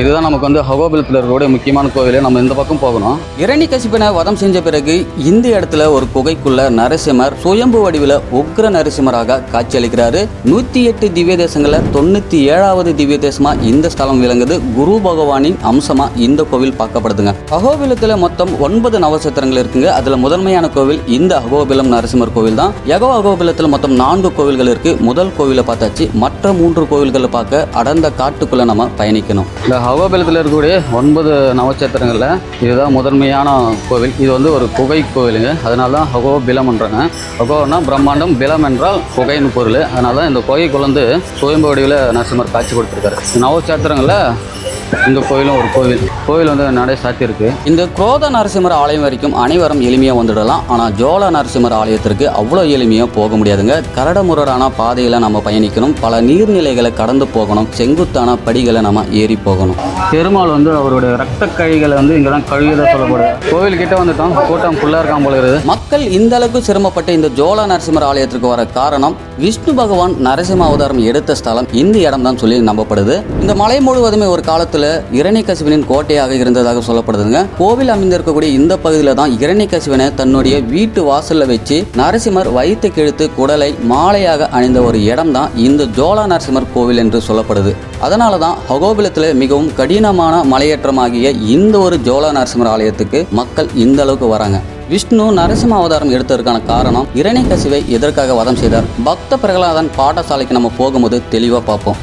இதுதான் நமக்கு அகோபிலத்தில் இருக்கக்கூடிய முக்கியமான கோவில். நம்ம இந்த பக்கம் போகணும். இரணிகசிபனை வதம் செஞ்ச பிறகு இந்த இடத்துல ஒரு குகைக்குள்ள நரசிம்மர் சுயம்பு வடிவில் உக்ர நரசிம்மராக காட்சியளிக்கிறாரு. 108 திவ்ய தேசங்கள்ல 97வது திவ்ய தேசமா இந்த ஸ்தலம் விளங்குது. குரு பகவானின் அம்சமா இந்த கோவில் பார்க்கப்படுதுங்க. அகோபிலத்துல மொத்தம் 9 நவசத்திரங்கள் இருக்குங்க. அதுல முதன்மையான கோவில் இந்த அகோபிலம் நரசிம்மர் கோவில் தான். அகோபிலத்துல மொத்தம் 4 கோவில்கள் இருக்கு. முதல் கோவிலை பார்த்தாச்சு. மற்ற 3 கோவில்களை பார்க்க அடர்ந்த காட்டுக்குள்ள நம்ம பயணிக்கணும். அகோபிலத்தில் இருக்கக்கூடிய 9 நவச்சத்திரங்களில் இதுதான் முதன்மையான கோவில். இது ஒரு குகை கோவிலுங்க. அதனால தான் அகோபிலம்ன்றாங்க. அகோனா பிரம்மாண்டம், பிலம் என்றால் குகைன்னு பொருள். அதனால தான் இந்த குகைக்குள்ள சுயம்பு வடிவில் நரசிம்மர் காட்சி கொடுத்துருக்காரு. நவச்சத்திரங்களில் இந்த கோவிலும் ஒரு கோவில் நடை சாத்தியிருக்கு. இந்த குரோத நரசிம்மர் ஆலயம் வரைக்கும் அனைவரும் எளிமையாக வந்துடலாம். ஆனால் ஜோல நரசிம்மர் ஆலயத்திற்கு அவ்வளோ எளிமையாக போக முடியாதுங்க. கரடுமுரடான பாதையில் நம்ம பயணிக்கணும். பல நீர்நிலைகளை கடந்து போகணும். செங்குத்தான படிகளை நம்ம ஏறி போகணும். பெருமாள் அவருடைய ரத்த கழிகளை இங்கே தான் கழுவியதை சொல்லப்படுது. கோவில் கிட்ட வந்துட்டோம். கூட்டம் ஃபுல்லாக இருக்கான் போல இருக்குது. மக்கள் இந்த அளவுக்கு சிரமப்பட்டு இந்த ஜோல நரசிம்மர் ஆலயத்திற்கு வர காரணம் விஷ்ணு பகவான் நரசிம்ம அவதாரம் எடுத்த ஸ்தலம் இந்த இடம் தான் சொல்லி நம்பப்படுது. இந்த மலை முழுவதுமே ஒரு காலத்தில் இரணிகசிபனின் கோட்டையாக இருந்ததாக சொல்லப்படுதுங்க. கோவில் அமைந்திருக்கக்கூடிய இந்த பகுதியில் தான் இரணிகசிபனை தன்னுடைய வீட்டு வாசல்ல வச்சு நரசிம்மர் வைத்து கிழித்து குடலை மாலையாக அணிந்த ஒரு இடம் தான் இந்த ஜோலா நரசிம்மர் கோவில் என்று சொல்லப்படுது. அதனால தான் அகோபிலத்தில் மிகவும் கடினமான மலையேற்றமாகிய இந்த ஒரு ஜோலா நரசிம்மர் ஆலயத்துக்கு மக்கள் இந்த அளவுக்கு வராங்க. விஷ்ணு நரசிம்ம அவதாரம் எடுத்ததற்கான காரணம் இரணிகசிபை எதற்காக வதம் செய்தார். பக்த பிரகலாதன் பாடசாலைக்கு நம்ம போகும்போது தெளிவாக பார்ப்போம்.